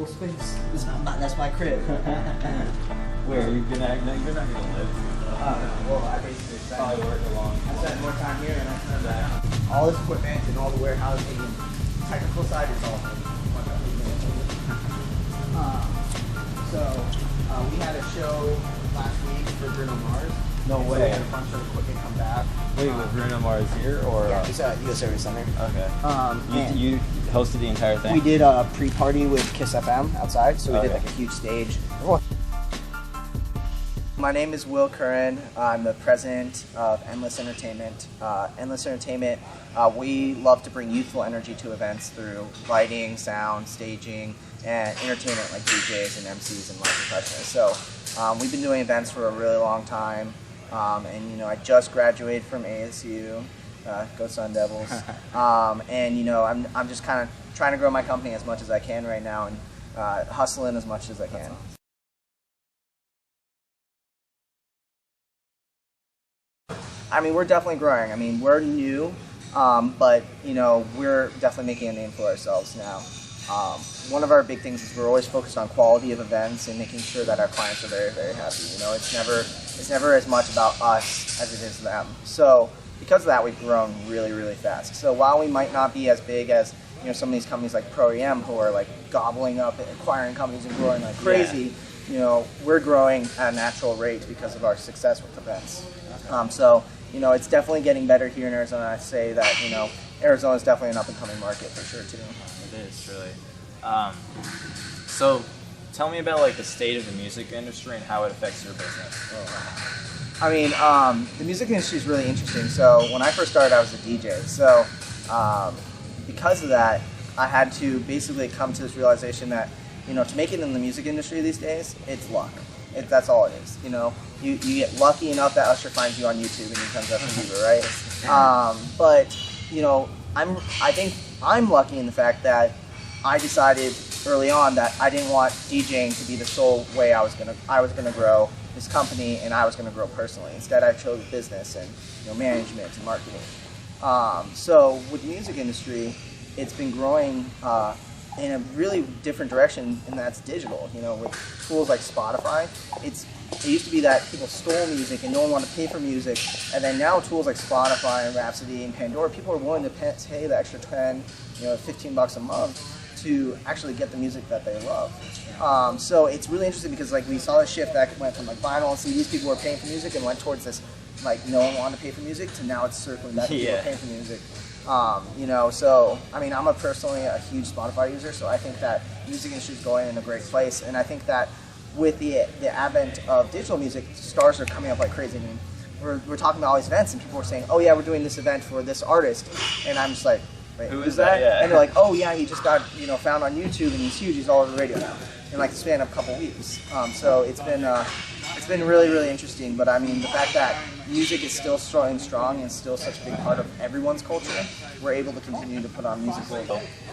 little space. That's my crib. Where you're not gonna live? Well, I basically probably work along. I spend more time here than I spend that. All this equipment and all the warehousing and technical side is all. We had a show last week for Bruno Mars. No way. So we had a bunch of equipment come back. Wait, was Bruno Mars here or? Yeah, he's at US Service Center. Okay. You hosted the entire thing? We did a pre-party with Kiss FM outside, so we did like a huge stage. My name is Will Curran. I'm the president of Endless Entertainment. Endless Entertainment, we love to bring youthful energy to events through lighting, sound, staging, and entertainment like DJs and MCs and live professionals. So we've been doing events for a really long time. And you know, I just graduated from ASU, go Sun Devils. And you know, I'm just kind of trying to grow my company as much as I can right now and hustling as much as I can. I mean, we're definitely growing. I mean, we're new, but you know, we're definitely making a name for ourselves now. One of our big things is we're always focused on quality of events and making sure that our clients are very, very happy. You know, it's never as much about us as it is them. So because of that, we've grown really, really fast. So while we might not be as big as, you know, some of these companies like Pro-EM who are like gobbling up and acquiring companies and growing like crazy, you know, we're growing at a natural rate because of our success with events. So, you know, it's definitely getting better here in Arizona. I say that, you know, Arizona is definitely an up-and-coming market for sure, too. It is, really. So, tell me about, like, the state of the music industry and how it affects your business. I mean, the music industry is really interesting. So, when I first started, I was a DJ. So, because of that, I had to basically come to this realization that, you know, to make it in the music industry these days, it's luck. That's all it is. You know, you get lucky enough that Usher finds you on YouTube and he comes up with you, right? But you know, I think I'm lucky in the fact that I decided early on that I didn't want DJing to be the sole way I was gonna grow this company and I was gonna grow personally. Instead, I chose business and, you know, management and marketing. So with the music industry, it's been growing in a really different direction, and that's digital. You know, with tools like Spotify, it used to be that people stole music and no one wanted to pay for music, and then now tools like Spotify and Rhapsody and Pandora, people are willing to pay the extra 10, you know, 15 bucks a month to actually get the music that they love. So it's really interesting because like we saw a shift that went from like vinyl and CDs, people were paying for music, and went towards this like no one wanted to pay for music to now it's circling back to people paying for music. You know, so I mean, I'm personally a huge Spotify user, so I think that music industry is going in a great place, and I think that with the advent of digital music, stars are coming up like crazy. I mean, we're talking about all these events, and people are saying, "Oh yeah, we're doing this event for this artist," and I'm just like, "Wait, who is that?" Yeah. And they're like, "Oh yeah, he just got, you know, found on YouTube, and he's huge. He's all over the radio now." In like the span of a couple weeks, so it's been really, really interesting. But I mean, the fact that music is still strong and still such a big part of everyone's culture, we're able to continue to put on music.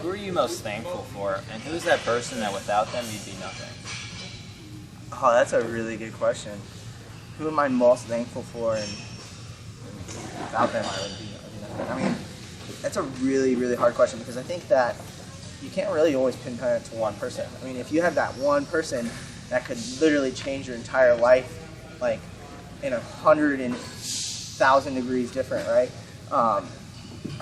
Who are you most thankful for, and who's that person that without them you'd be nothing? Oh, that's a really good question. Who am I most thankful for, and without them I would be nothing? I mean, that's a really, really hard question because I think that you can't really always pinpoint it to one person. I mean, if you have that one person that could literally change your entire life, like in 100,000 degrees different, right? I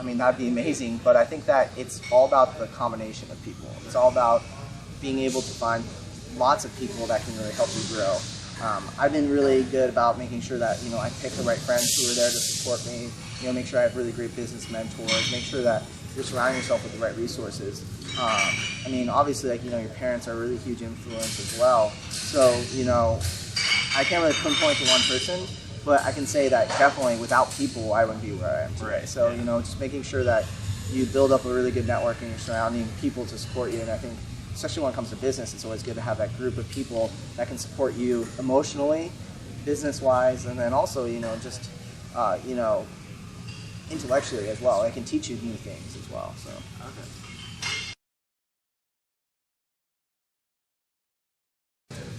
mean, that'd be amazing. But I think that it's all about the combination of people. It's all about being able to find lots of people that can really help you grow. I've been really good about making sure that, you know, I pick the right friends who are there to support me. You know, make sure I have really great business mentors. Make sure that you're surrounding yourself with the right resources. I mean, obviously, like, you know, your parents are a really huge influence as well. So, you know, I can't really pinpoint to one person, but I can say that definitely without people, I wouldn't be where I am today. Right. So, you know, just making sure that you build up a really good network and you're surrounding people to support you. And I think, especially when it comes to business, it's always good to have that group of people that can support you emotionally, business-wise, and then also, you know, just, you know, intellectually as well. It can teach you new things as well. So. Okay.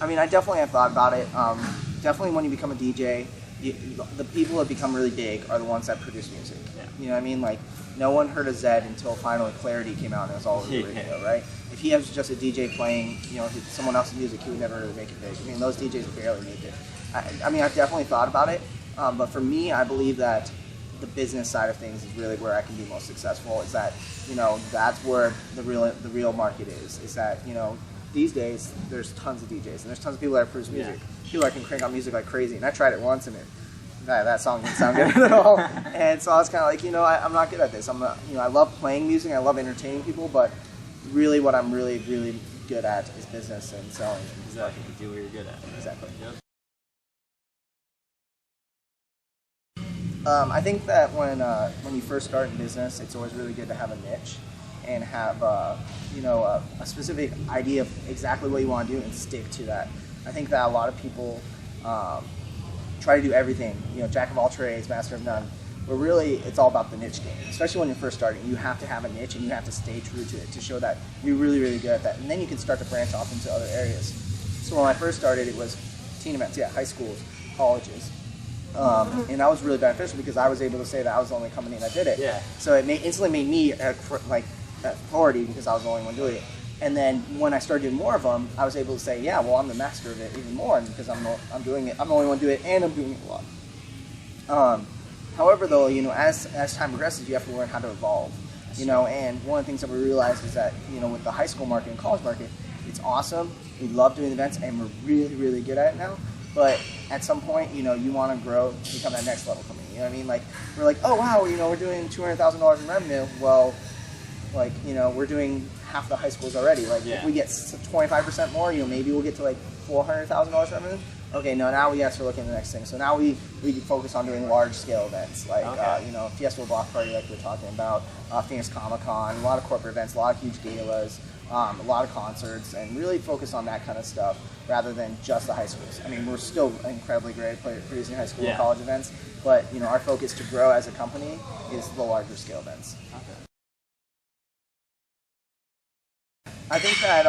I mean, I definitely have thought about it. Definitely when you become a DJ, the people that become really big are the ones that produce music. Yeah. You know what I mean? Like, no one heard of Zed until finally Clarity came out and it was all over the radio, right? If he was just a DJ playing, someone else's music, he would never really make it big. I mean, those DJs barely make it. I mean, I've definitely thought about it, but for me, I believe that the business side of things is really where I can be most successful. Is that, that's where the real market is. Is that, these days there's tons of DJs and there's tons of people that produce music. Yeah. People that can crank out music like crazy. And I tried it once and that song didn't sound good at all. And so I was kind of like, I'm not good at this. I love playing music. I love entertaining people, but really what I'm really, really good at is business and selling. Exactly. You do what you're good at. Exactly. Yep. I think that when you first start in business, it's always really good to have a niche and have a specific idea of exactly what you want to do and stick to that. I think that a lot of people try to do everything, jack of all trades, master of none. But really, it's all about the niche game. Especially when you're first starting, you have to have a niche and you have to stay true to it to show that you're really, really good at that. And then you can start to branch off into other areas. So when I first started, it was teen events, high schools, colleges. And that was really beneficial because I was able to say that I was the only company that did it. Yeah. So it instantly made me authority because I was the only one doing it. And then when I started doing more of them, I was able to say, yeah, well, I'm the master of it even more because I'm doing it. I'm the only one doing it, and I'm doing it a lot. However, though, as time progresses, you have to learn how to evolve. And one of the things that we realized is that with the high school market and college market, it's awesome. We love doing events, and we're really, really good at it now. But at some point, you want to grow to become that next level company. You know what I mean? Like, we're like, oh, wow, we're doing $200,000 in revenue. Well, we're doing half the high schools already. Like, if we get 25% more, maybe we'll get to like $400,000 revenue. Okay, no, now we have to look at the next thing. So now we focus on doing large scale events like, Fiesta Block Party like we're talking about, Phoenix Comic-Con, a lot of corporate events, a lot of huge galas, a lot of concerts, and really focus on that kind of stuff rather than just the high schools. I mean, we're still incredibly great at producing high school and college events, but our focus to grow as a company is the larger scale events. Okay. I think that,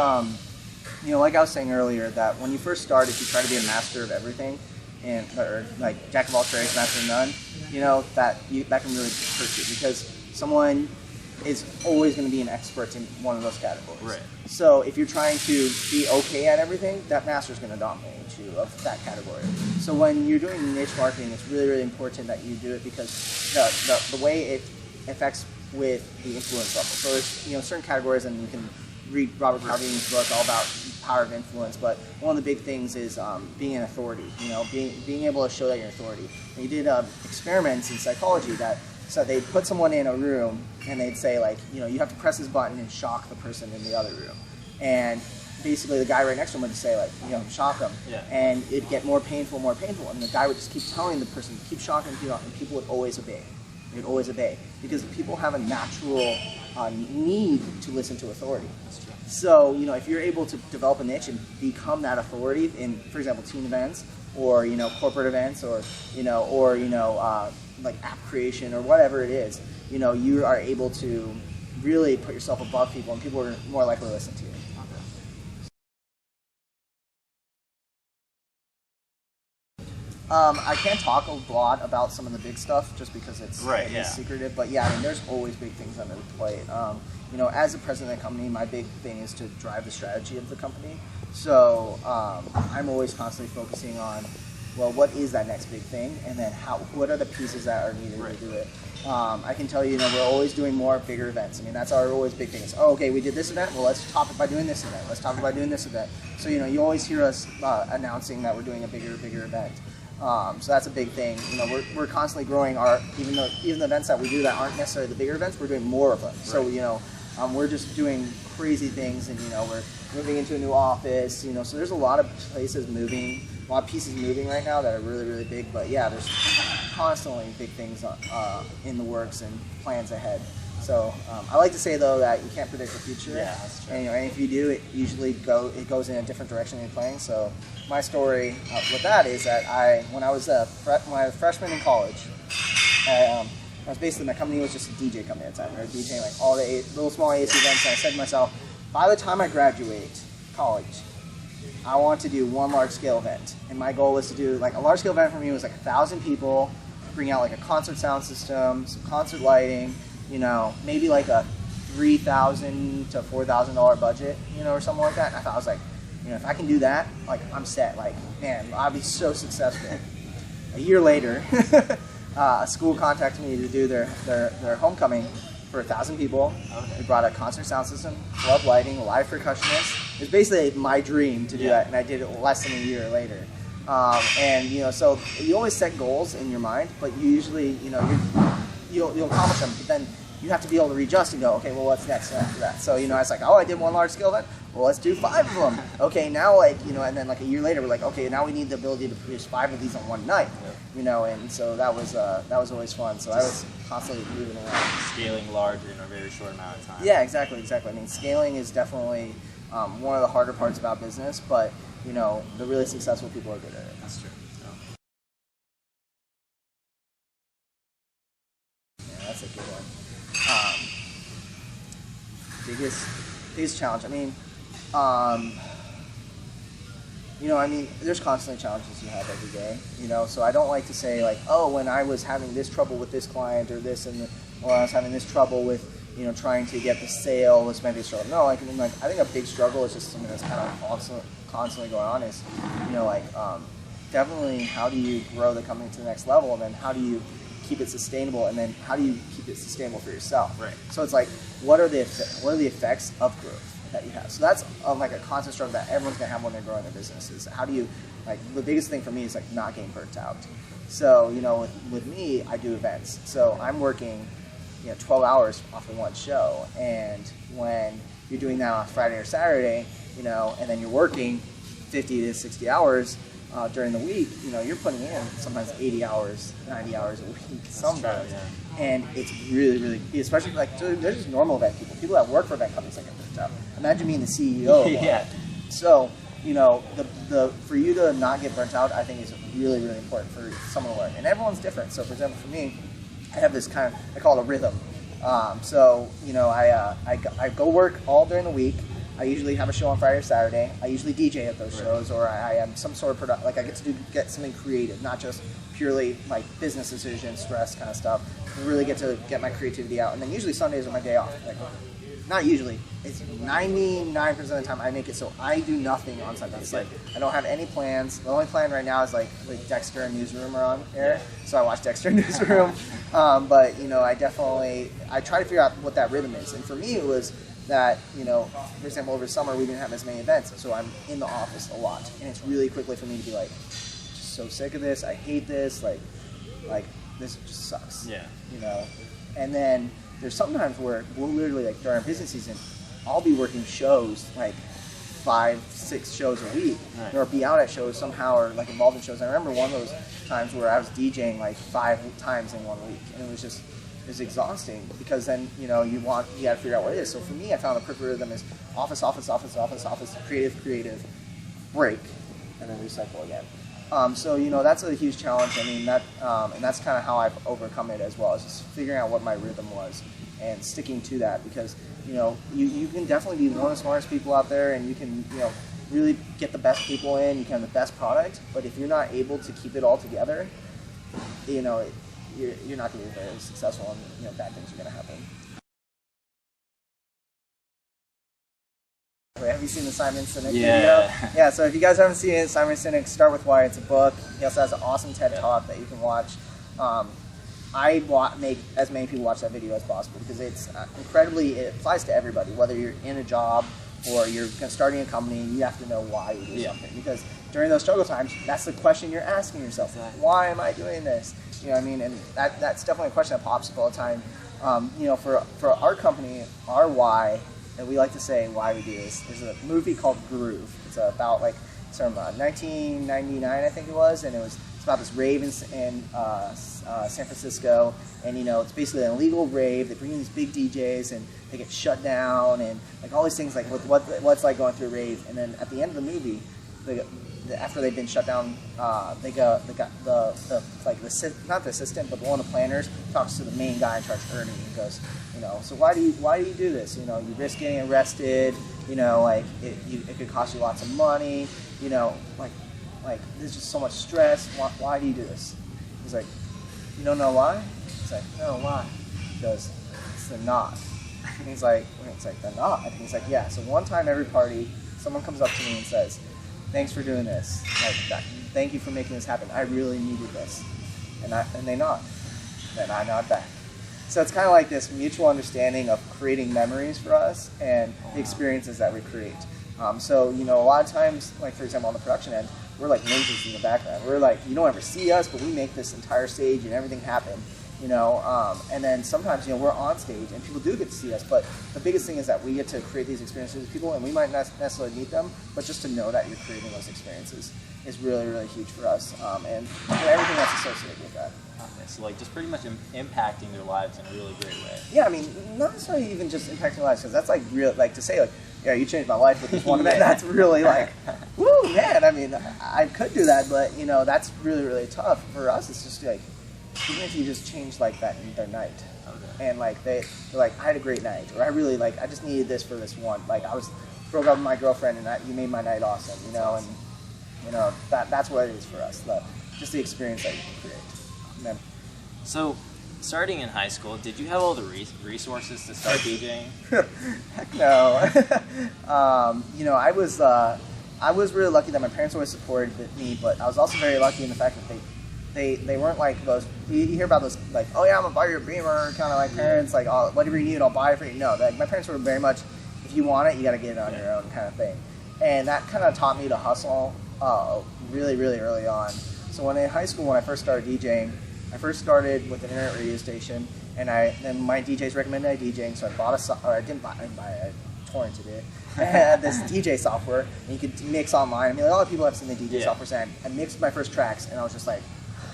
like I was saying earlier, that when you first start, if you try to be a master of everything, or like jack of all trades, master of none, that can really hurt you because someone is always going to be an expert in one of those categories. Right. So if you're trying to be okay at everything, that master is going to dominate you of that category. So when you're doing niche marketing, it's really, really important that you do it because the way it affects with the influence level. So there's certain categories, and you can read Robert Cialdini's book all about power of influence. But one of the big things is being an authority. Being able to show that you're an authority. And he did experiments in psychology that. So they'd put someone in a room and they'd say you have to press this button and shock the person in the other room. And basically the guy right next to him would say shock them. Yeah. And it'd get more painful. And the guy would just keep telling the person, keep shocking, and people would always obey. They would always obey because people have a natural need to listen to authority. That's true. So, if you're able to develop a niche and become that authority in, for example, teen events or, corporate events or like app creation or whatever it is, you are able to really put yourself above people and people are more likely to listen to you. I can't talk a lot about some of the big stuff just because it's secretive, but there's always big things under the plate. As the president of the company, my big thing is to drive the strategy of the company. So I'm always constantly focusing on, well, what is that next big thing, and then what are the pieces that are needed to do it. I can tell you, we're always doing more bigger events. I mean, that's our always big thing. Is, okay, we did this event, well, let's top it by doing this event. Let's top it by doing this event. So, you always hear us announcing that we're doing a bigger event. So that's a big thing. We're constantly growing even the events that we do that aren't necessarily the bigger events, we're doing more of them. So, we're just doing crazy things, and, we're moving into a new office, so there's a lot of places moving, a lot of pieces moving right now that are really, really big, but there's constantly big things in the works and plans ahead. So I like to say, though, that you can't predict the future. Yeah, that's true. And if you do, it usually goes in a different direction than you're playing. So my story with that is that when I was a freshman in college, I was basically, my company was just a DJ company at the time. We were DJing like all the little small AC events, and I said to myself, by the time I graduate college, I want to do one large scale event. And my goal was to do, like, a large scale event for me was like 1,000 people, bring out like a concert sound system, some concert lighting, you know, maybe like a $3,000 to $4,000 budget, you know, or something like that. And I thought, I was like, you know, if I can do that, like, I'm set. Like, man, I'll be so successful. A year later, a school contacted me to do their homecoming for 1,000 people. Okay. We brought a concert sound system, club lighting, live percussionists. It was basically my dream to do that, and I did it less than a year later. And you know, so you always set goals in your mind, but you usually, you know, you'll accomplish them. But then you have to be able to readjust and go, okay, well, what's next after that? So, you know, it's like, oh, I did one large scale event. Well, let's do 5 of them. Okay, now, like, you know, and then like a year later, we're like, okay, now we need the ability to produce 5 of these on one night. You know, and so that was always fun. So I was constantly moving around. Scaling larger in a very short amount of time. Yeah, exactly. I mean, scaling is definitely one of the harder parts about business, but, you know, the really successful people are good at it. That's true. Yeah, that's a good one. Biggest challenge. I mean, you know, I mean, there's constantly challenges you have every day, you know, so I don't like to say, like, oh, when I was having this trouble with this client or this, or I was having this trouble with, you know, trying to get the sale, this might be a struggle. No, like, I mean, like, I think a big struggle is just something that's kind of constantly going on is, you know, like, definitely how do you grow the company to the next level, and then how do you keep it sustainable, and then how do you keep it sustainable for yourself? Right. So it's like, what are the effects of growth that you have? So that's like a constant struggle that everyone's gonna have when they're growing their businesses. How do you, like, the biggest thing for me is like not getting burnt out. So, you know, with me, I do events. So I'm working, you know, 12 hours off of one show, and when you're doing that on Friday or Saturday, you know, and then you're working 50 to 60 hours during the week, you know, you're putting in sometimes 80 hours, 90 hours a week, sometimes. Yeah. And it's really, really, especially like, there's just normal event people that work for event companies that get burnt out. Imagine being the CEO of one. Yeah. So, you know, for you to not get burnt out, I think is really, really important for someone to learn. And everyone's different. So, for example, for me, I have this kind of, I call it a rhythm. So, you know, I go work all during the week. I usually have a show on Friday or Saturday. I usually DJ at those shows, or I am some sort of like I get to get something creative, not just purely like business decisions, stress kind of stuff. I really get to get my creativity out. And then usually Sundays are my day off. Like, not usually. It's 99% of the time I make it so I do nothing on Sundays. Like, I don't have any plans. The only plan right now is like Dexter and Newsroom are on air, so I watch Dexter and Newsroom. But you know, I try to figure out what that rhythm is. And for me, it was that, you know, for example, over summer we didn't have as many events, so I'm in the office a lot, and it's really quickly for me to be like, just so sick of this. I hate this. Like this just sucks. Yeah. You know, and then there's sometimes where we'll literally, like, during our business season, I'll be working shows like 5-6 shows a week, right, or be out at shows somehow, or like involved in shows. I remember one of those times where I was DJing like 5 times in 1 week, and it was exhausting, because then, you know, you got to figure out what it is. So for me, I found the perfect rhythm is office, creative, break, and then recycle again. So, you know, that's a huge challenge. I mean, and that's kind of how I've overcome it as well, is just figuring out what my rhythm was and sticking to that, because, you know, you can definitely be one of the smartest people out there, and you can, you know, really get the best people in, you can have the best product, but if you're not able to keep it all together, you know, you're not going to be very successful, and, you know, bad things are going to happen. Have you seen the Simon Sinek video? Yeah, so if you guys haven't seen it, Simon Sinek, Start With Why. It's a book. He also has an awesome TED Talk that you can watch. I make as many people watch that video as possible, because it's it applies to everybody, whether you're in a job or you're starting a company. You have to know why you do something, because during those struggle times, that's the question you're asking yourself. Why am I doing this? You know what I mean? And that's definitely a question that pops up all the time. You know, for our company, our why, and we like to say why we do this, there's a movie called Groove. It's about, like, it's from 1999, I think it was, and it's about this rave in San Francisco, and, you know, it's basically an illegal rave. They bring in these big DJs, and they get shut down, and like all these things, like what's like going through a rave. And then at the end of the movie, after they've been shut down, they go not the assistant, but one of the planners talks to the main guy in charge, Curran, and goes, so why do you do this? You risk getting arrested. Like it could cost you lots of money. Like there's just so much stress. Why do you do this? He's like, you don't know why? He's like, no, why? He goes, it's the knot. And he's like, it's like the knot. And he's like, yeah. So one time every party, someone comes up to me and says, thanks for doing this. Like, thank you for making this happen. I really needed this. And they nod. Then I nod back. So it's kind of like this mutual understanding of creating memories for us and the experiences that we create. So, a lot of times, like for example, on the production end, we're like ninjas in the background. We're like, you don't ever see us, but we make this entire stage and everything happen. And then sometimes, we're on stage and people do get to see us, but the biggest thing is that we get to create these experiences with people, and we might not necessarily meet them, but just to know that you're creating those experiences is really, really huge for us, and everything that's associated with that. Okay, so like just pretty much impacting their lives in a really great way. Yeah, I mean, not necessarily even just impacting lives, because that's like real, like to say like, yeah, you changed my life with this one event, that's really like, woo, man, I mean, I could do that, but, that's really, really tough. For us, it's just like, even if you just change like that their night, and like they're like, I had a great night, or I really like, I just needed this for this one. Like I was broke up with my girlfriend, and you made my night awesome, and that's what it is for us. Just the experience that you can create. Then, so, starting in high school, did you have all the resources to start DJing? Heck no. I was really lucky that my parents always supported me, but I was also very lucky in the fact that they weren't like those, you hear about those, like, oh yeah, I'm gonna buy your Beamer, kind of like parents, like, oh, whatever you need, I'll buy it for you. No, my parents were very much, if you want it, you gotta get it on your own kind of thing. And that kind of taught me to hustle really, really early on. So when in high school, when I first started DJing, I first started with an internet radio station, and then my DJs recommended I DJing, so I bought I torrented it. I had this DJ software, and you could mix online. I mean, a lot of people have seen the DJ software, and I mixed my first tracks, and I was just like,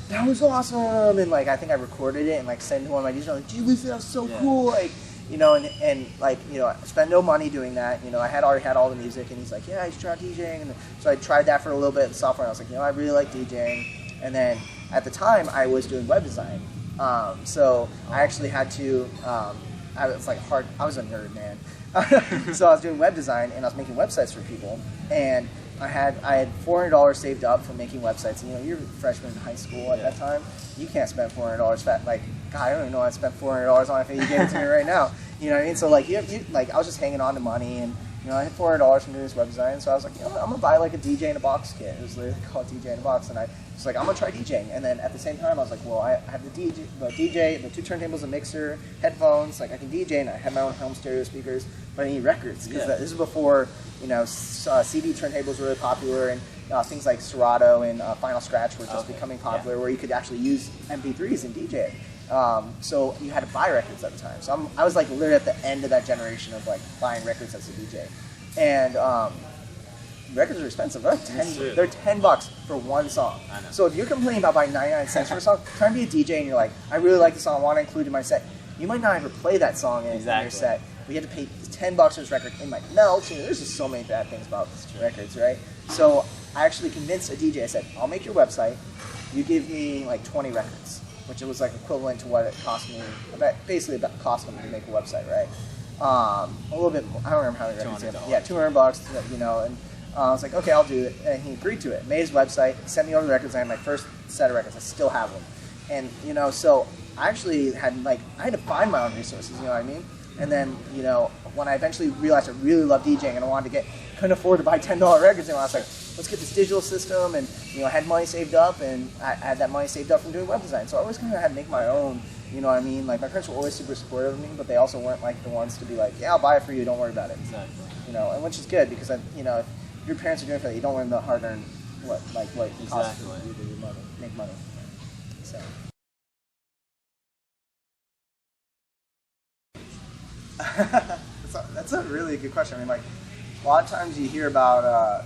that was awesome, and like I think I recorded it and like sent it to one of my DJs, like, dude, this is so cool, like, and like, I spent no money doing that. I already had all the music, and he's like, yeah, you should try DJing, and so I tried that for a little bit in software, and I was like, I really like DJing, and then at the time I was doing web design, so I actually had to, I was a nerd, man. So I was doing web design, and I was making websites for people, and I had $400 saved up from making websites. And, you're a freshman in high school at that time. You can't spend $400 fat. Like, God, I don't even know I spent $400 on it if you gave it to me right now. You know what I mean? So like, I was just hanging on to money, and I had $400 from doing this web design. So I was like, I'm gonna buy like a DJ in a box kit. It was literally called DJ in a box, and I was like, I'm gonna try DJing. And then at the same time, I was like, well, I have the DJ, the 2 turntables, a mixer, headphones. Like I can DJ, and I have my own home stereo speakers. But I need records, because this is before CD turntables were really popular, and things like Serato and Final Scratch were just becoming popular, where you could actually use MP3s and DJ. So you had to buy records at the time. So I was like literally at the end of that generation of like buying records as a DJ, and records are expensive. They're $10 for one song. So if you're complaining about buying 99 cents for a song, try and be a DJ, and you're like, I really like the song, I want to include it in my set. You might not ever play that song in your set. But you have to pay $10 for this record. In my melt. There's just so many bad things about records, right? So I actually convinced a DJ. I said, I'll make your website. You give me like 20 records, which it was like equivalent to what it cost me. Basically, about cost me to make a website, right? A little bit more. I don't remember how many records. Yeah, $200. And I was like, okay, I'll do it. And he agreed to it. Made his website. Sent me over the records. I had my first set of records. I still have them. And so I actually had I had to find my own resources. You know what I mean? And then, when I eventually realized I really loved DJing, and I couldn't afford to buy $10 records, and I was like, let's get this digital system, and, I had money saved up, and I had that money saved up from doing web design, so I always kind of had to make my own, you know what I mean? Like, my parents were always super supportive of me, but they also weren't, like, the ones to be like, yeah, I'll buy it for you, don't worry about it. Exactly. And which is good, because, if your parents are doing it for that, you don't learn the hard-earned, what it costs you to make money. So. That's a really good question. I mean, like, a lot of times you hear about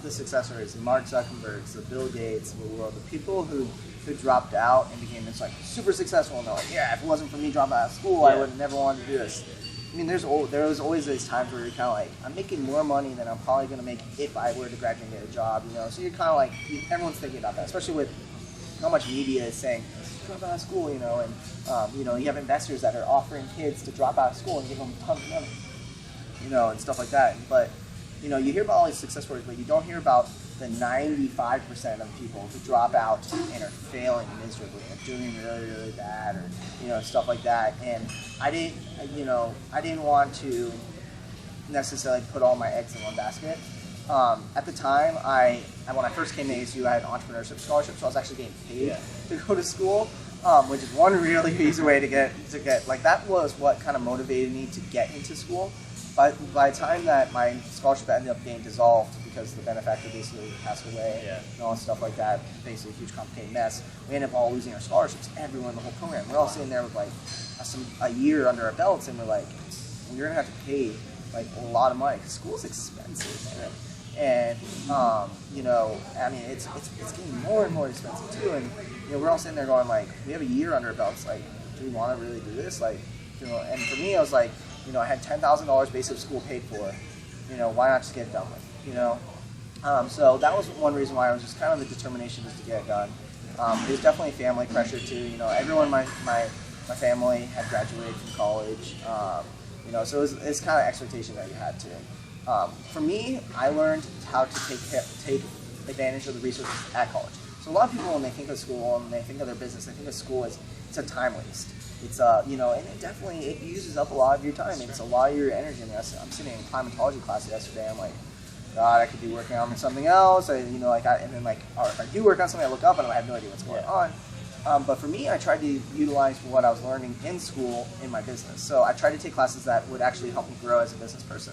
the success stories, the Mark Zuckerbergs, the Bill Gates of the world, the people who dropped out and became super successful, and they're like, yeah, if it wasn't for me dropping out of school, I would have never wanted to do this. I mean, there was always these times where you're kind of like, I'm making more money than I'm probably going to make if I were to graduate and get a job, you know. So you're kind of like, everyone's thinking about that, especially with how much media is saying, drop out of school, you know, and you know, you have investors that are offering kids to drop out of school and give them tons of money, you know, and stuff like that. But you know, you hear about all these success stories, but you don't hear about the 95% of people who drop out and are failing miserably, and doing really, really bad, or you know, stuff like that. And I didn't want to necessarily put all my eggs in one basket. At the time, when I first came to ASU, I had an entrepreneurship scholarship, so I was actually getting paid to go to school, which is one really easy way to get like, that was what kind of motivated me to get into school. By the time that my scholarship ended up getting dissolved because the benefactor basically passed away and all stuff like that, basically a huge complicated mess, we ended up all losing our scholarships, everyone in the whole program. We're all sitting there with like a year under our belts, and we're like, we're gonna have to pay like a lot of money because school's expensive, man. And you know, I mean, it's getting more and more expensive too. And you know, we're all sitting there going like, we have a year under our belts. Like, do we want to really do this? Like, you know. And for me, I was like, you know, I had $10,000 basic school paid for. You know, why not just get it done with? You know. So that was one reason why I was just kind of the determination just to get it done. It was definitely family pressure too. You know, everyone in my family had graduated from college. You know, so it's kind of expectation that you had to. For me, I learned how to take advantage of the resources at college. So a lot of people, when they think of school and they think of their business, they think of school as it's a time waste. It's you know, and it uses up a lot of your time. It's a lot of your energy. I mean, I'm sitting in climatology class yesterday. I'm like, God, I could be working on something else. And then if I do work on something, I look up and I have no idea what's going on. But for me, I tried to utilize what I was learning in school in my business. So I tried to take classes that would actually help me grow as a business person.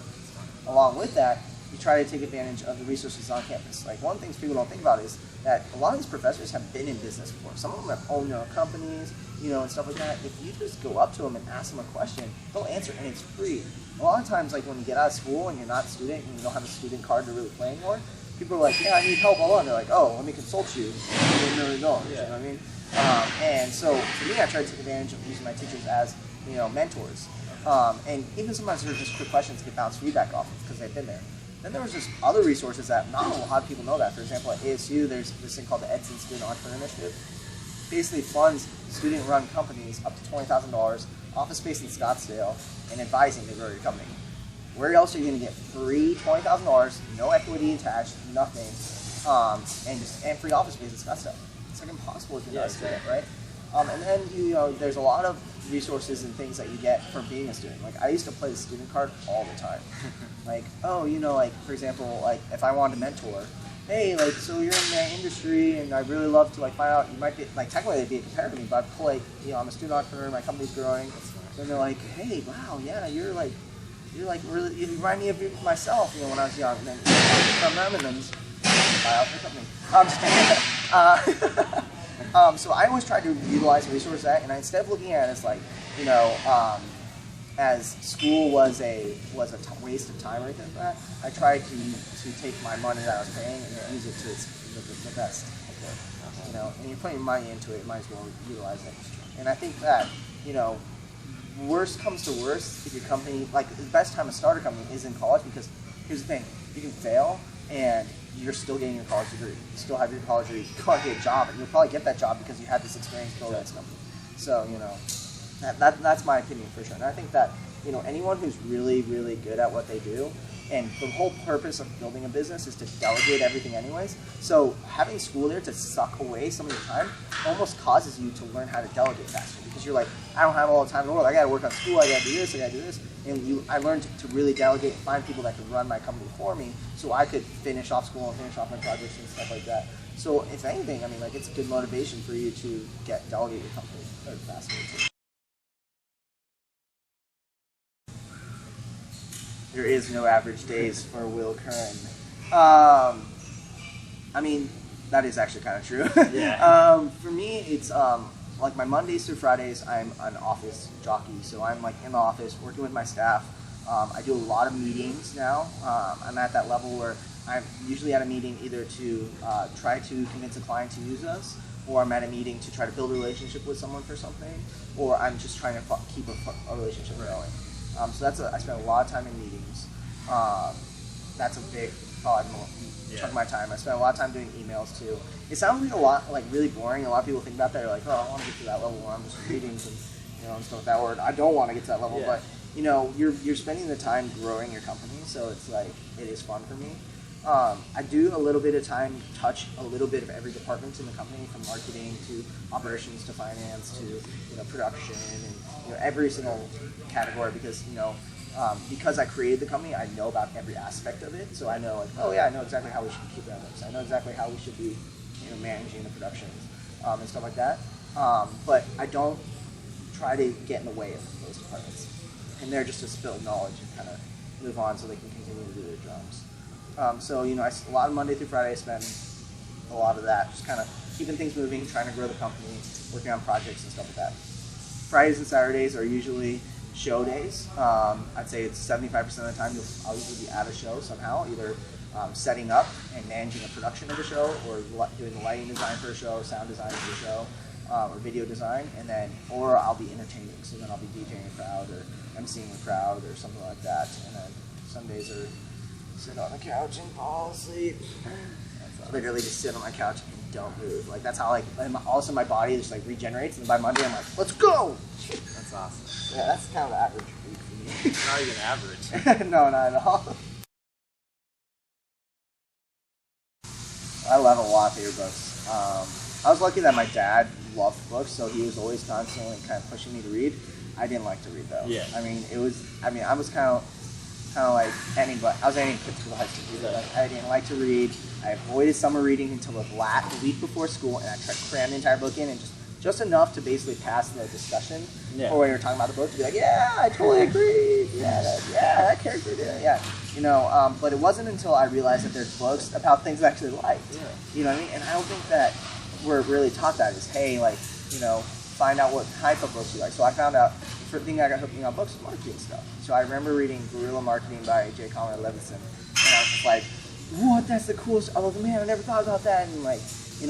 Along with that, you try to take advantage of the resources on campus. Like, one of the things people don't think about is that a lot of these professors have been in business before. Some of them have owned their own companies, you know, and stuff like that. If you just go up to them and ask them a question, they'll answer, and it's free. A lot of times, like, when you get out of school and you're not a student and you don't have a student card to really play anymore, people are like, yeah, I need help, blah, blah. And they're like, oh, let me consult you. $1 million, you know what I mean? And so for me, I tried to take advantage of using my teachers as, you know, mentors. And even sometimes they're just quick questions to get bounced feedback off of because they've been there. Then there was just other resources that not a lot of people know that. For example, at ASU, there's this thing called the Edson Student Entrepreneur Initiative. Basically funds student-run companies up to $20,000, office space in Scottsdale, and advising to grow your company. Where else are you going to get free $20,000, no equity attached, nothing, and free office space in Scottsdale? It's like impossible if you're not a student, right? And then you know, there's a lot of resources and things that you get from being a student. Like, I used to play the student card all the time. Like, oh, you know, like, for example, like, if I wanted to mentor, hey, like, so you're in the industry and I'd really love to, like, find out, you might be, like, technically they'd be a competitor to me, but I'd pull, like, you know, I'm a student entrepreneur, my company's growing, and they're like, hey, wow, yeah, you're like really, you remind me of myself, you know, when I was young, and then from them, and then just buy out their company. I'm just kidding. So I always tried to utilize the resource that, and instead of looking at it as like, you know, as school was a waste of time or anything like that, I tried to take my money that I was paying and use it to the best. You know, and you're putting money into it, you might as well utilize it. And I think that, you know, worst comes to worst, if your company, like, the best time to start a company is in college, because here's the thing, you can fail and you're still getting your college degree. You still have your college degree. You can't get a job, and you'll probably get that job because you had this experience building this company. So, you know, that's my opinion for sure. And I think that, you know, anyone who's really, really good at what they do, and the whole purpose of building a business is to delegate everything anyways. So having school there to suck away some of your time almost causes you to learn how to delegate faster, because you're like, I don't have all the time in the world. I got to work on school. I got to do this. I got to do this. And I learned to really delegate and find people that could run my company for me, so I could finish off school and finish off my projects and stuff like that. So if anything, I mean, like, it's a good motivation for you to delegate your company faster too. There is no average days for Will Curran. I mean, that is actually kind of true. Yeah. For me, it's like my Mondays through Fridays, I'm an office jockey. So I'm like in the office working with my staff. I do a lot of meetings now. I'm at that level where I'm usually at a meeting either to try to convince a client to use us, or I'm at a meeting to try to build a relationship with someone for something, or I'm just trying to keep a relationship going. So I spend a lot of time in meetings. That's a big chunk of my time. I spend a lot of time doing emails too. It sounds like a lot, like really boring. A lot of people think about that. They're like, oh, I want to get to that level where I'm just in meetings and stuff like that. Or I don't want to get to that level, but you're spending the time growing your company, so it's like it is fun for me. I do a little bit of time, touch a little bit of every department in the company, from marketing to operations to finance to production and every single category, because I created the company, I know about every aspect of it. So I know I know exactly how we should be keeping our books. I know exactly how we should be managing the productions and stuff like that. But I don't try to get in the way of those departments. And they're just to spill knowledge and kind of move on so they can continue to do their jobs. A lot of Monday through Friday I spend a lot of that, just kind of keeping things moving, trying to grow the company, working on projects and stuff like that. Fridays and Saturdays are usually show days. I'd say it's 75% of the time I'll usually be at a show somehow, either setting up and managing a production of a show, or doing the lighting design for a show, sound design for a show, or video design, or I'll be entertaining. So then I'll be DJing a crowd or emceeing a crowd or something like that. And then Sundays are sit on the couch and fall asleep. Literally just sit on my couch and don't move. Like that's how all of a sudden my body just regenerates, and by Monday I'm like, let's go. That's awesome. Yeah, that's kind of an average week for me. Not even average. No, not at all. I love a lot of favorite books. I was lucky that my dad loved books, so he was always constantly kind of pushing me to read. I didn't like to read though. Yeah. I was kind of like anybody. I was any typical high school student. Like, I didn't like to read. I avoided summer reading until the week before school, and I tried to cram the entire book in, and just enough to basically pass the discussion for when you're talking about the book to be like, yeah, I totally agree. Yeah, that character did. Yeah, but it wasn't until I realized that there's books about things I actually liked. Yeah. You know what I mean? And I don't think that we're really taught that is, hey, find out what type of books you like. So I found out the thing I got hooked on books was marketing stuff. So I remember reading Guerrilla Marketing by J. Conrad Levinson, and I was just like, what? That's the coolest. I was like, man, I never thought about that. And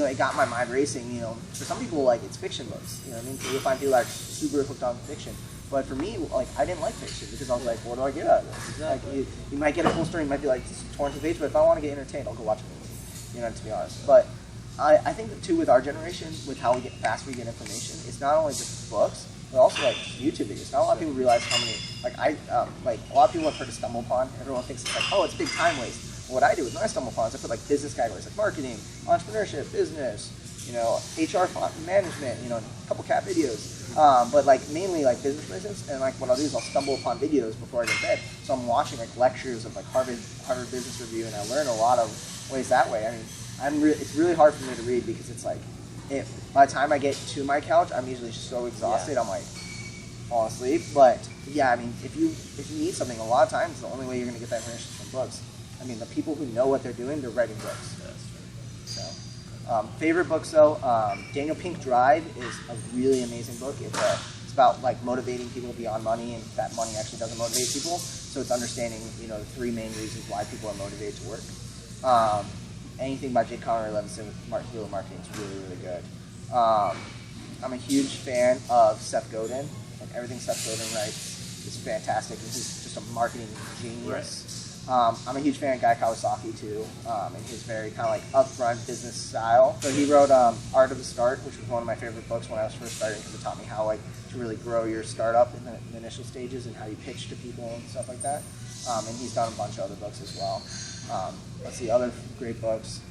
it got my mind racing. For some people, it's fiction books. You know what I mean? So you'll find people that are super hooked on fiction. But for me, I didn't like fiction because I was like, what do I get out of this? Exactly. You might get a full story, you might be torn to page, but if I want to get entertained, I'll go watch a movie. To be honest. But I think that too, with our generation, with how fast we get information, it's not only just books, but also YouTube videos. Not a lot of people realize how many a lot of people have heard of Stumble Upon. Everyone thinks it's it's a big time waste. What I do with my Stumble Upon is I put business categories like marketing, entrepreneurship, business, HR management, a couple cat videos. But mainly business, and what I'll do is I'll stumble upon videos before I go to bed. So I'm watching lectures of Harvard Business Review, and I learn a lot of ways that way. I mean, it's really hard for me to read because it's by the time I get to my couch, I'm usually just so exhausted. Yeah. I'm fall asleep. But yeah, I mean, if you need something, a lot of times the only way you're going to get that information is from books. I mean, the people who know what they're doing, they're writing books. That's true. So, favorite books though, Daniel Pink Drive is a really amazing book. It's about motivating people beyond money, and that money actually doesn't motivate people. So it's understanding the three main reasons why people are motivated to work. Anything by J. Conrad Levinson with Guerrilla Marketing is really, really good. I'm a huge fan of Seth Godin, and everything Seth Godin writes is fantastic. He's just a marketing genius. Right. I'm a huge fan of Guy Kawasaki too, and his very kind of upfront business style. So he wrote Art of the Start, which was one of my favorite books when I was first starting, because it taught me how to really grow your startup in the initial stages and how you pitch to people and stuff like that. And he's done a bunch of other books as well. Let's see, other great books.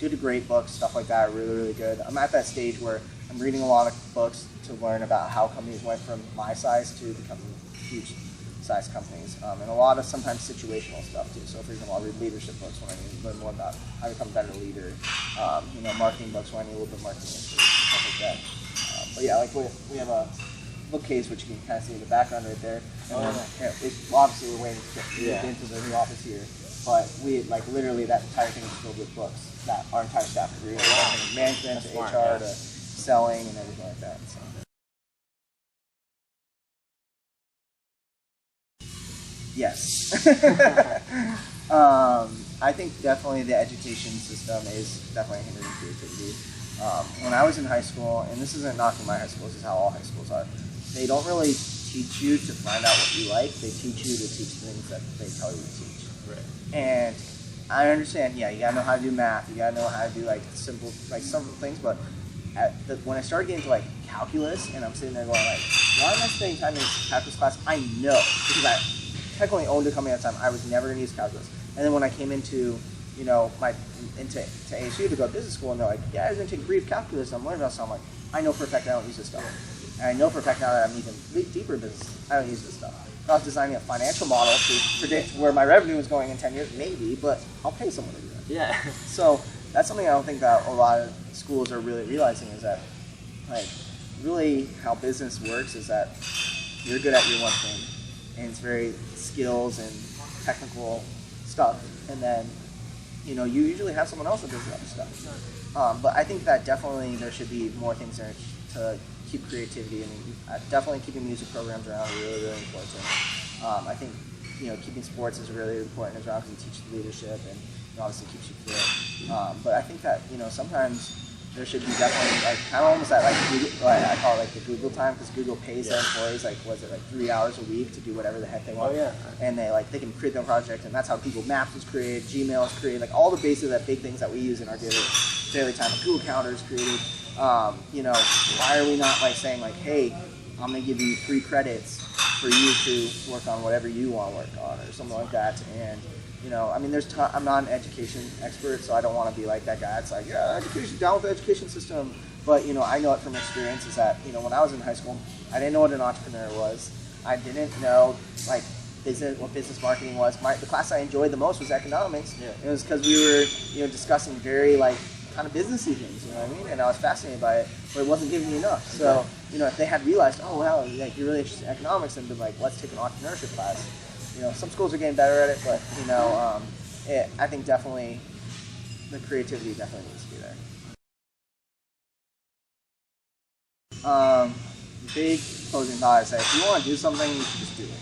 Good to great books, stuff like that are really, really good. I'm at that stage where I'm reading a lot of books to learn about how companies went from my size to becoming huge size companies, and a lot of sometimes situational stuff too. So for example, I'll read leadership books when I need to learn more about how to become a better leader, marketing books when I need a little bit of marketing history, stuff like that. But yeah, we have a bookcase which you can kind of see in the background right there. And obviously we're waiting to get into the new office here, but we literally that entire thing is filled with books that our entire staff can read, from management to HR to selling and everything like that. So. Yes. I think definitely the education system is definitely hindering creativity. When I was in high school, and this isn't knocking my high school, this is how all high schools are, they don't really teach you to find out what you like. They teach you to teach things that they tell you to teach. Right. And I understand, yeah, you gotta know how to do math, you gotta know how to do like simple things, but when I started getting to like calculus, and I'm sitting there going like, why am I spending time in this calculus class? I know, because I technically owned a company at the time, I was never gonna use calculus. And then when I came into, you know, into ASU to go to business school, and they're like, yeah, you're gonna take a brief calculus, I'm learning about something, I'm like, I know for a fact I don't use this stuff. And I know for a fact now that I'm even deeper in business, I don't use this stuff. If I was designing a financial model to predict where my revenue is going in 10 years, maybe, but I'll pay someone to do that. Yeah. So that's something I don't think that a lot of schools are really realizing, is that, like, really how business works is that you're good at your one thing, and it's very skills and technical stuff, and then, you know, you usually have someone else that does the other stuff. But I think that definitely there should be more things there to keep creativity. I mean, definitely keeping music programs around is really, really important. I think, you know, keeping sports is really important as well, because it teaches leadership and it obviously keeps you fit. But I think that, you know, sometimes there should be definitely like kind of almost that like Google, I call it like the Google time, because Google pays their employees like, was it like 3 hours a week to do whatever the heck they want. Oh, yeah. And they can create their project, and that's how Google Maps was created, Gmail was created, like all the basic that big things that we use in our daily time. Like Google Calendar is created. You know, why are we not like saying like, hey, I'm gonna give you 3 credits for you to work on whatever you want to work on, or something like that. And you know, I mean, I'm not an education expert, so I don't want to be like that guy. It's like, yeah, education, down with the education system. But you know, I know it from experience. Is that, you know, when I was in high school, I didn't know what an entrepreneur was. I didn't know like what business marketing was. The class I enjoyed the most was economics. Yeah. It was because we were, you know, discussing very like kind of businessy things, you know what I mean? And I was fascinated by it, but it wasn't giving me enough. So, you know, if they had realized, oh wow, like you're really interested in economics, and been like, let's take an entrepreneurship class. You know, some schools are getting better at it, but you know, I think definitely the creativity definitely needs to be there. Big closing thought is that if you want to do something, you should just do it.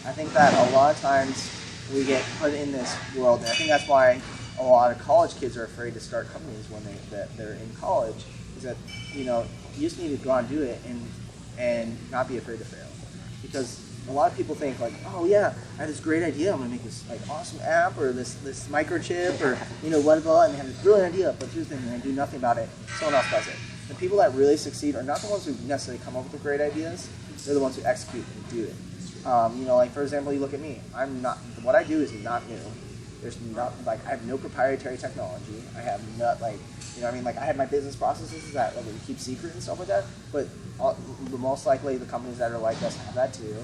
I think that a lot of times we get put in this world, and I think that's why a lot of college kids are afraid to start companies when they're in college, is that, you know, you just need to go out and do it and not be afraid to fail. Because a lot of people think like, oh yeah, I have this great idea, I'm gonna make this like awesome app or this microchip or, you know, whatever, and they have this brilliant idea, but here's the thing, they do nothing about it, someone else does it. The people that really succeed are not the ones who necessarily come up with the great ideas, they're the ones who execute and do it. You know, like for example, you look at me, what I do is not new. There's not, like, I have no proprietary technology. I have not, like, you know what I mean? Like, I have my business processes that like, we keep secret and stuff like that, but most likely the companies that are like us have that too.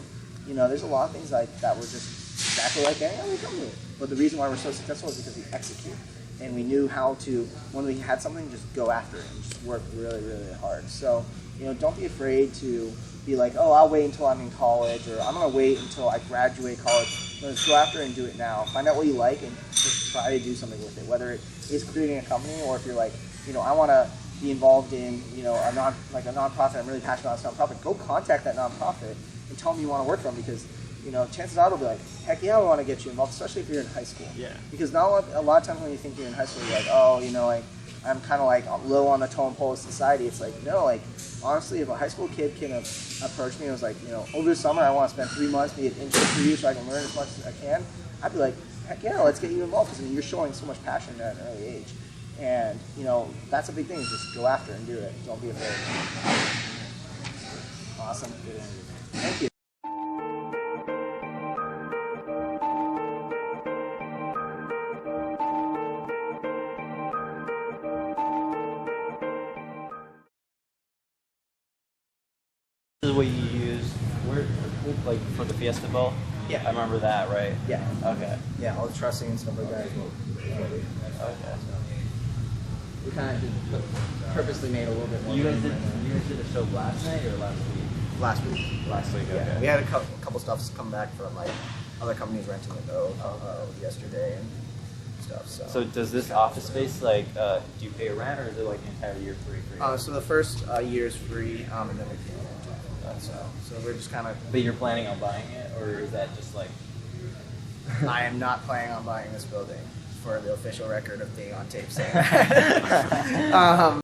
You know, there's a lot of things like that were just exactly like any other company. But the reason why we're so successful is because we execute. And we knew how to, when we had something, just go after it and just work really, really hard. So, you know, don't be afraid to be like, oh, I'll wait until I'm in college, or I'm going to wait until I graduate college. Just go after it and do it now. Find out what you like and just try to do something with it, whether it is creating a company, or if you're like, you know, I want to be involved in, you know, a nonprofit, I'm really passionate about this nonprofit. Go contact that nonprofit and tell them you want to work for them, because, you know, chances are they'll be like, heck yeah, we want to get you involved, especially if you're in high school. Yeah. Because a lot of times when you think you're in high school, you're like, oh, you know, like, I'm kind of like low on the totem pole of society. It's like, no, like, honestly, if a high school kid can approach me and was like, you know, over the summer I want to spend 3 months, be an intern for you so I can learn as much as I can, I'd be like, heck yeah, let's get you involved, because I mean, you're showing so much passion at an early age. And, you know, that's a big thing, is just go after it and do it. Don't be afraid. Awesome. Good interview. Thank you. This is what you use, like for the Fiesta Bowl? Yeah. I remember that, right? Yeah. Okay. Yeah, all the trussing and stuff like that as well. Okay. We kind of purposely made a little bit more. You guys did a show last night or last week? Last week. Last week, okay. Yeah. We had a couple stuffs come back from like other companies renting it yesterday and stuff. So does this office space, like, do you pay a rent, or is it like an entire year free for you? So the first year is free, and then we pay rent. So we're just kind of. But you're planning on buying it, or is that just like? I am not planning on buying this building, for the official record of being on tape saying that.